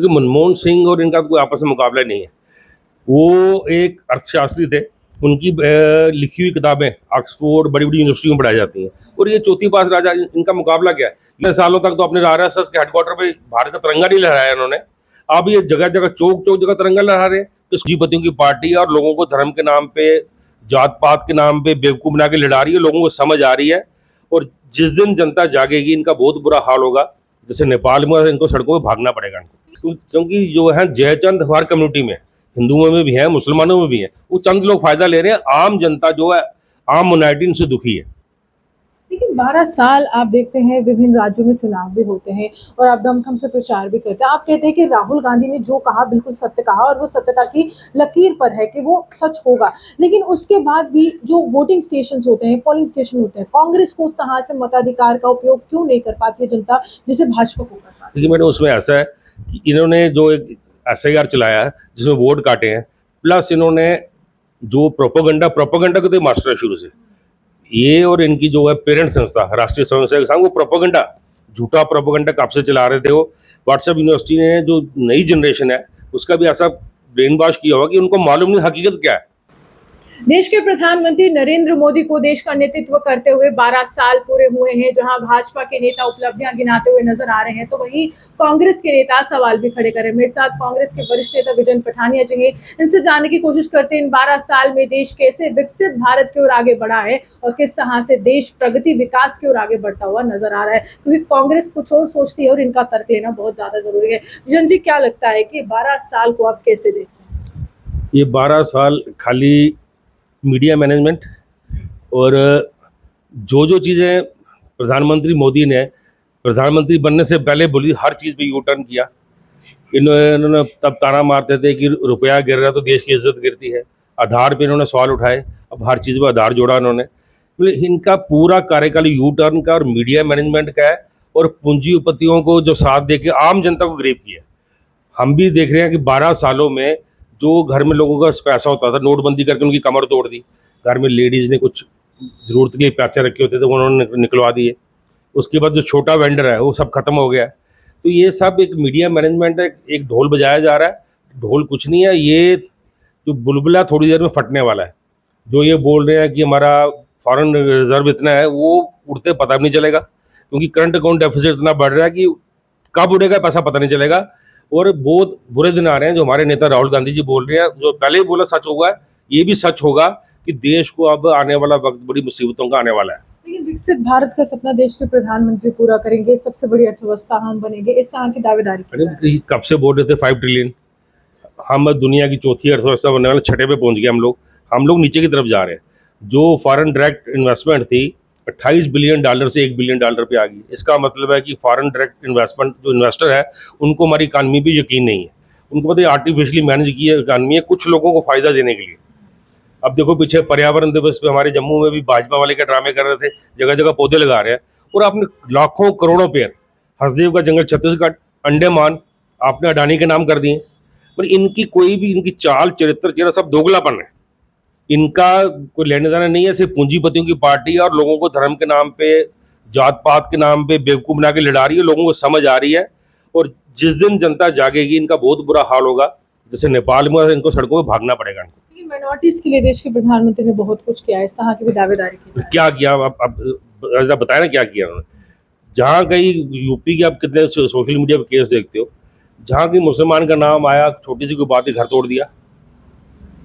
क्योंकि मनमोहन सिंह और इनका कोई आपस में मुकाबला नहीं है। वो एक अर्थशास्त्री थे, उनकी लिखी हुई किताबें ऑक्सफोर्ड बड़ी बड़ी यूनिवर्सिटियों में पढ़ाई जाती हैं, और ये चौथी पास राजा, इनका मुकाबला क्या है। इतने सालों तक तो अपने आरएसएस के हेडक्वार्टर पे भारत का तिरंगा नहीं लहराया इन्होंने। अब ये जगह जगह चौक चौक जगह तिरंगा लहरा रहे हैं। तो पूंजीपतियों की पार्टी और लोगों को धर्म के नाम पे, जात पात के नाम पे बेवकूफ बना के लड़ा रही है। लोगों को समझ आ रही है, और जिस दिन जनता जागेगी इनका बहुत बुरा हाल होगा। जैसे नेपाल में इनको सड़कों पे भागना पड़ेगा इनको, क्योंकि जो है जयचंद हर कम्युनिटी में, हिंदुओं में भी है, मुसलमानों में भी है, वो चंद लोग फायदा ले रहे हैं। आम जनता जो है, आम माइनॉरिटी इनसे दुखी है। लेकिन 12 साल आप देखते हैं विभिन्न राज्यों में चुनाव भी होते हैं और आप दमखम से प्रचार भी करते हैं। आप कहते हैं कि राहुल गांधी ने जो कहा बिल्कुल सत्य कहा और वो सत्यता की लकीर पर है कि वो सच होगा। लेकिन उसके बाद भी जो वोटिंग स्टेशन होते हैं, पोलिंग स्टेशन होते हैं, कांग्रेस को उस तरह से मताधिकार का उपयोग क्यों नहीं कर पाती है जनता, जिसे भाजपा को कर पाती है? देखिए मैडम, उसमें ऐसा है कि इन्होंने जो एक SIR चलाया है जिसमें वोट काटे हैं, प्लस इन्होंने जो प्रोपोगंडा के तो मास्टर है शुरू से ये, और इनकी जो है पेरेंट संस्था राष्ट्रीय स्वयंसेवक संघ, वो प्रोपोगंडा, झूठा प्रोपोगंडा कब से चला रहे थे। वो व्हाट्सएप यूनिवर्सिटी ने जो नई जनरेशन है उसका भी ऐसा ब्रेन वॉश किया हुआ कि उनको मालूम नहीं हकीकत क्या है। देश के प्रधानमंत्री नरेंद्र मोदी को देश का नेतृत्व करते हुए 12 साल पूरे हुए हैं। जहां भाजपा के नेता उपलब्धियां गिनाते हुए नजर आ रहे हैं, तो वहीं कांग्रेस के नेता सवाल भी खड़े कर रहे हैं। मेरे साथ कांग्रेस के वरिष्ठ नेता विजय पठानिया जी हैं। इनसे जानने की कोशिश करते हैं इन 12 साल में देश कैसे विकसित भारत की ओर आगे बढ़ा है और किस तरह से देश प्रगति विकास की ओर आगे बढ़ता हुआ नजर आ रहा है, क्योंकि कांग्रेस कुछ और सोचती है और इनका तर्क लेना बहुत ज्यादा जरूरी है। विजय जी, क्या लगता है कि 12 साल को आप कैसे देखते हैं? ये 12 साल खाली मीडिया मैनेजमेंट और जो जो चीज़ें प्रधानमंत्री मोदी ने प्रधानमंत्री बनने से पहले बोली, हर चीज़ पे यू टर्न किया। इन्होंने तब ताना मारते थे कि रुपया गिर रहा तो देश की इज्जत गिरती है। आधार पे इन्होंने सवाल उठाए, अब हर चीज़ पर आधार जोड़ा इन्होंने। इनका पूरा कार्यकाल यू टर्न का और मीडिया मैनेजमेंट का है, और पूंजीपतियों को जो साथ दे के आम जनता को ग्रेप किया। हम भी देख रहे हैं कि 12 सालों में जो घर में लोगों का पैसा होता था, नोटबंदी करके उनकी कमर तोड़ दी। घर में लेडीज़ ने कुछ ज़रूरत के लिए पैसे रखे होते थे, वो उन्होंने निकलवा दिए। उसके बाद जो छोटा वेंडर है वो सब खत्म हो गया है। तो ये सब एक मीडिया मैनेजमेंट है, एक ढोल बजाया जा रहा है। ढोल कुछ नहीं है, ये जो बुलबुला थोड़ी देर में फटने वाला है। जो ये बोल रहे हैं कि हमारा फॉरेन रिजर्व इतना है, वो उड़ते पता भी नहीं चलेगा, क्योंकि करंट अकाउंट डेफिसिट इतना बढ़ रहा है कि कब उड़ेगा पैसा पता नहीं चलेगा। और बहुत बुरे दिन आ रहे हैं। जो हमारे नेता राहुल गांधी जी बोल रहे हैं, जो पहले ही बोला सच होगा, ये भी सच होगा कि देश को अब आने वाला वक्त बड़ी मुसीबतों का आने वाला है। लेकिन विकसित भारत का सपना देश के प्रधानमंत्री पूरा करेंगे, सबसे बड़ी अर्थव्यवस्था हम बनेंगे, इस तरह की दावेदारी की जा रही है। कब से बोल रहे थे 5 ट्रिलियन, हम दुनिया की चौथी अर्थव्यवस्था बनने वाले, छठे पे पहुंच गए हम लोग नीचे की तरफ जा रहे हैं। जो फॉरेन डायरेक्ट इन्वेस्टमेंट थी 28 बिलियन डॉलर से 1 बिलियन डॉलर पे आ गई। इसका मतलब है कि फॉरेन डायरेक्ट इन्वेस्टमेंट जो इन्वेस्टर है उनको हमारी इकानमी भी यकीन नहीं है। उनको पता है आर्टिफिशियली मैनेज की इकानमी है, कुछ लोगों को फ़ायदा देने के लिए। अब देखो, पीछे पर्यावरण दिवस पे हमारे जम्मू में भी भाजपा वाले के ड्रामे कर रहे थे, जगह जगह पौधे लगा रहे हैं। और आपने लाखों करोड़ों पेड़, हसदेव का जंगल छत्तीसगढ़, अंडमान आपने अडानी के नाम कर दिए। पर इनकी कोई भी, इनकी चाल चरित्र चेहरा सब दोगलापन है। इनका कोई लेने देना नहीं है। सिर्फ पूंजीपतियों की पार्टी और लोगों को धर्म के नाम पे, जात पात के नाम पे बेवकूफ बना के लड़ा रही है। लोगों को समझ आ रही है, और जिस दिन जनता जागेगी इनका बहुत बुरा हाल होगा। जैसे नेपाल में इनको सड़कों पे भागना पड़ेगा इनको। लेकिन माइनॉरिटीज के लिए देश के प्रधानमंत्री ने बहुत कुछ किया है, इस तरह की भी दावेदारी की जा रही है। क्या किया अब बताया ना क्या किया उन्होंने। जहाँ कहीं यूपी के आप कितने सोशल मीडिया पे केस देखते हो, जहाँ कहीं मुसलमान का नाम आया, छोटी सी कोई बात ही घर तोड़ दिया।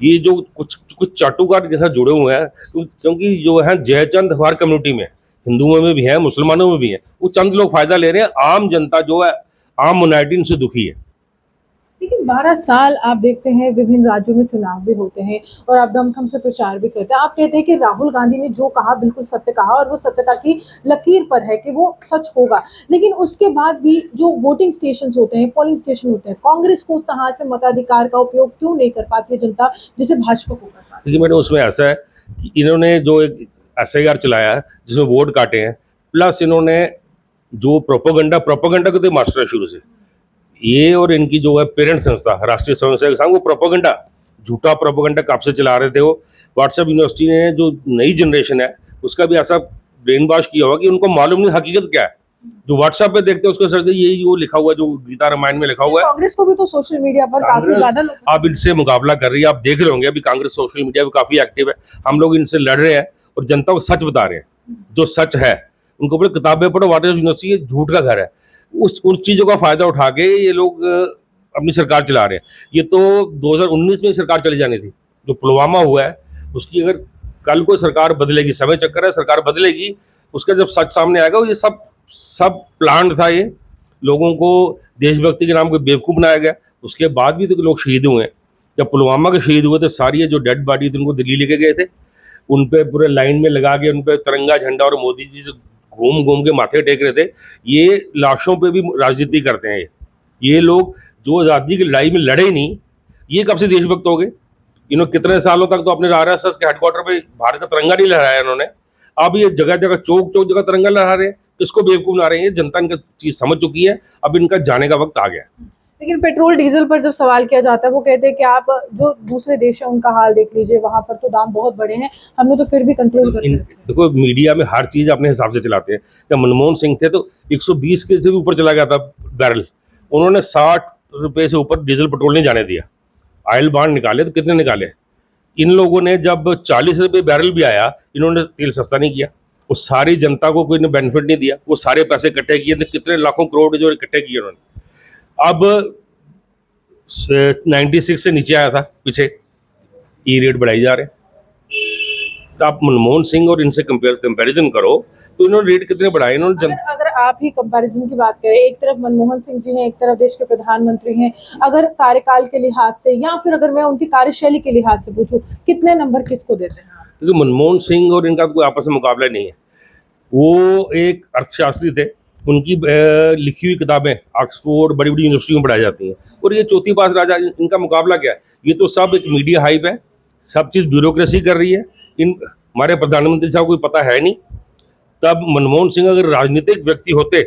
ये जो कुछ कुछ चाटुकार के साथ जुड़े हुए हैं, क्योंकि जो है जयचंद हर कम्युनिटी में, हिंदुओं में भी है, मुसलमानों में भी है, वो चंद लोग फायदा ले रहे हैं। आम जनता जो है, आम माइनॉरिटी इनसे दुखी है। लेकिन 12 साल आप देखते हैं विभिन्न राज्यों में चुनाव भी होते हैं और आप दमखम से प्रचार भी करते हैं। आप कहते हैं कि राहुल गांधी ने जो कहा बिल्कुल सत्य कहा और वो सत्यता की लकीर पर है कि वो सच होगा। लेकिन उसके बाद भी जो वोटिंग स्टेशन होते हैं, पोलिंग स्टेशन होते हैं, कांग्रेस को उस तरह से मताधिकार का उपयोग क्यों नहीं कर पाती है जनता, जिसे भाजपा को कर पाती है? देखिए मैडम, उसमें ऐसा है कि इन्होंने जो एक SIR चलाया है जिसमें वोट काटे हैं, प्लस इन्होंने जो प्रोपोगंडा के तो मास्टर है शुरू से ये, और इनकी जो है पेरेंट संस्था राष्ट्रीय स्वयंसेवक संघ, वो प्रोपोगंडा, झूठा प्रोपोगंडा कब से चला रहे थे। वो व्हाट्सएप यूनिवर्सिटी ने जो नई जनरेशन है उसका भी ऐसा ब्रेन वॉश किया हुआ कि उनको मालूम नहीं हकीकत क्या है। जो व्हाट्सएप पे देखते हैं उसको सर यही वो लिखा हुआ है जो गीता रामायण में लिखा हुआ है। कांग्रेस को भी तो सोशल मीडिया पर काफी कांग्रेस ज्यादा लोग अब इनसे मुकाबला कर रही है, आप देख रहे होंगे अभी कांग्रेस सोशल मीडिया पे काफी एक्टिव है। हम लोग इनसे लड़ रहे हैं और जनता को सच बता रहे हैं, जो सच है उनको बोले किताबें पढ़ो, वाटर यूनिवर्सिटी ये झूठ का घर है। उन चीजों का फायदा उठा के ये लोग अपनी सरकार चला रहे हैं। ये तो 2019 में सरकार चली जानी थी, जो पुलवामा हुआ है उसकी अगर कल को सरकार बदलेगी, समय चक्कर है, सरकार बदलेगी, उसका जब सच सामने आएगा ये सब प्लान था। ये लोगों को देशभक्ति के नाम पे बेवकूफ़ बनाया गया। उसके बाद भी तो लोग शहीद हुए हैं। जब पुलवामा के शहीद हुए थे सारी ये जो डेड बॉडी थी उनको दिल्ली लेके गए थे, उन पे पूरे लाइन में लगा के उन पे तिरंगा झंडा और मोदी जी से घूम घूम के माथे टेक रहे थे। ये लाशों पे भी राजनीति करते हैं। ये लोग जो आज़ादी की लड़ाई में लड़े नहीं, ये कब से देशभक्त हो गए? इन्होंने कितने सालों तक तो अपने RSS के हेडक्वार्टर पे भारत का तिरंगा नहीं लहराया इन्होंने। अब ये जगह जगह चौक चौक जगह तिरंगा लहरा रहे हैं। किसको बेवकूफ़ बना रहे हैं? जनता इनका चीज़ समझ चुकी है, अब इनका जाने का वक्त आ गया है। लेकिन पेट्रोल डीजल पर जब सवाल किया जाता है वो कहते हैं कि आप जो दूसरे देश है उनका हाल देख लीजिए, वहां पर तो दाम बहुत बड़े हैं, हमने तो फिर भी कंट्रोल कर लिया। देखो मीडिया में हर चीज़ अपने हिसाब से चलाते हैं। जब मनमोहन सिंह थे तो 120 के से भी ऊपर चला गया था बैरल, उन्होंने 60 रुपये से ऊपर डीजल पेट्रोल नहीं जाने दिया। ऑयल बांड निकाले तो कितने निकाले? इन लोगों ने जब 40 रुपये बैरल भी आया, इन्होंने तेल सस्ता नहीं किया। वो सारी जनता को कोई ने बेनिफिट नहीं दिया, वो सारे पैसे इकट्ठे किए थे, कितने लाखों करोड़ जो इकट्ठे किए उन्होंने। अब 96 से नीचे आया था पीछे, ई रेट बढ़ाई जा रहे हैं। तो आप मनमोहन सिंह और इनसे कंपैरिजन करो तो इन्होंने रेट कितने बढ़ाए इन्होंने। अगर आप ही कंपैरिजन की बात करें, एक तरफ मनमोहन सिंह जी हैं, एक तरफ देश के प्रधानमंत्री हैं, अगर कार्यकाल के लिहाज से या फिर अगर मैं उनकी कार्यशैली के लिहाज से पूछूं, कितने नंबर किसको देते हैं? क्योंकि मनमोहन सिंह और इनका कोई आपस में मुकाबला नहीं है। वो एक अर्थशास्त्री थे, उनकी लिखी हुई किताबें ऑक्सफोर्ड बड़ी बड़ी यूनिवर्सिटियों में पढ़ाई जाती हैं, और ये चौथी पास राजा, इनका मुकाबला क्या है? ये तो सब एक मीडिया हाइप है, सब चीज़ ब्यूरोक्रेसी कर रही है। इन हमारे प्रधानमंत्री साहब को पता है नहीं। तब मनमोहन सिंह अगर राजनीतिक व्यक्ति होते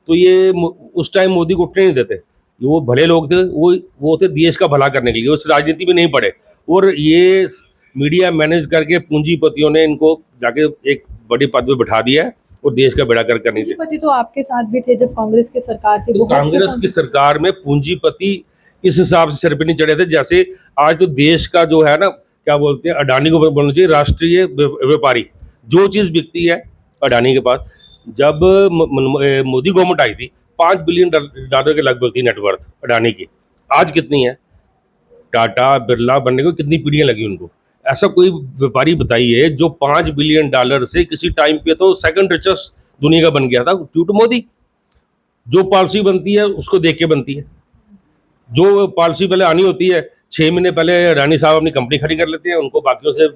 तो ये उस टाइम मोदी को उठने नहीं देते। वो भले लोग थे, वो थे देश का भला करने के लिए, उस राजनीति में नहीं पड़े। और ये मीडिया मैनेज करके पूंजीपतियों ने इनको जाके एक बड़ी पद पे बिठा दिया है और देश का बेड़ा कर करने दिया। पूंजीपति तो आपके साथ भी थे जब कांग्रेस की सरकार थी। तो कांग्रेस की सरकार में पूंजीपति इस हिसाब से सिर पे नहीं चढ़े थे जैसे आज तो देश का जो है ना, क्या बोलते हैं, अडानी को बोलना चाहिए राष्ट्रीय व्यापारी। जो चीज़ बिकती है अडानी के पास। जब मोदी गवर्नमेंट आई थी, $5 बिलियन के लगभग थी नेटवर्थ अडानी की। आज कितनी है? टाटा बिरला बनने को कितनी पीढ़ियां लगी उनको। ऐसा कोई व्यापारी बताइए जो $5 बिलियन से किसी टाइम पे तो सेकंड रिचेस्ट दुनिया का बन गया था ड्यू टू मोदी। जो पॉलिसी बनती है उसको देख के बनती है। जो पॉलिसी पहले आनी होती है 6 महीने पहले अडानी साहब अपनी कंपनी खड़ी कर लेते हैं, उनको बाकियों से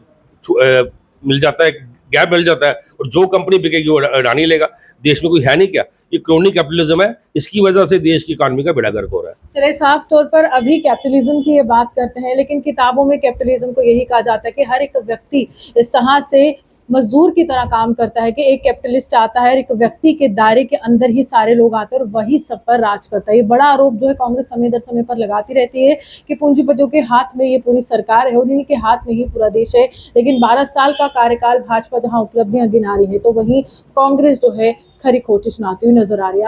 मिल जाता है, गैप मिल जाता है, और जो कंपनी बिकेगी वो अडानी लेगा। देश में कोई है नहीं क्या? ये क्रोनी कैपिटलिज्म है, इसकी वजह से देश की इकॉनमी का बेड़ा गर्क हो रहा है। चलिए, साफ तौर पर अभी कैपिटलिज्म की ये बात करते हैं, लेकिन किताबों में कैपिटलिज्म को यही कहा जाता है कि हर एक व्यक्ति इस तरह से मजदूर की तरह काम करता है कि एक कैपिटलिस्ट आता है और एक व्यक्ति के दायरे के अंदर ही सारे लोग आते हैं और वही सब पर राज करता है। ये बड़ा आरोप जो है कांग्रेस समय दर समय पर लगाती रहती है कि पूंजीपतियों के हाथ में ये पूरी सरकार है और इन्हीं के हाथ में ही पूरा देश है। लेकिन 12 साल का कार्यकाल भाजपा जहां उपलब्धियां गिना रही है तो वहीं कांग्रेस जो है खरी खोटी सुनाती हुई नजर आ रही है।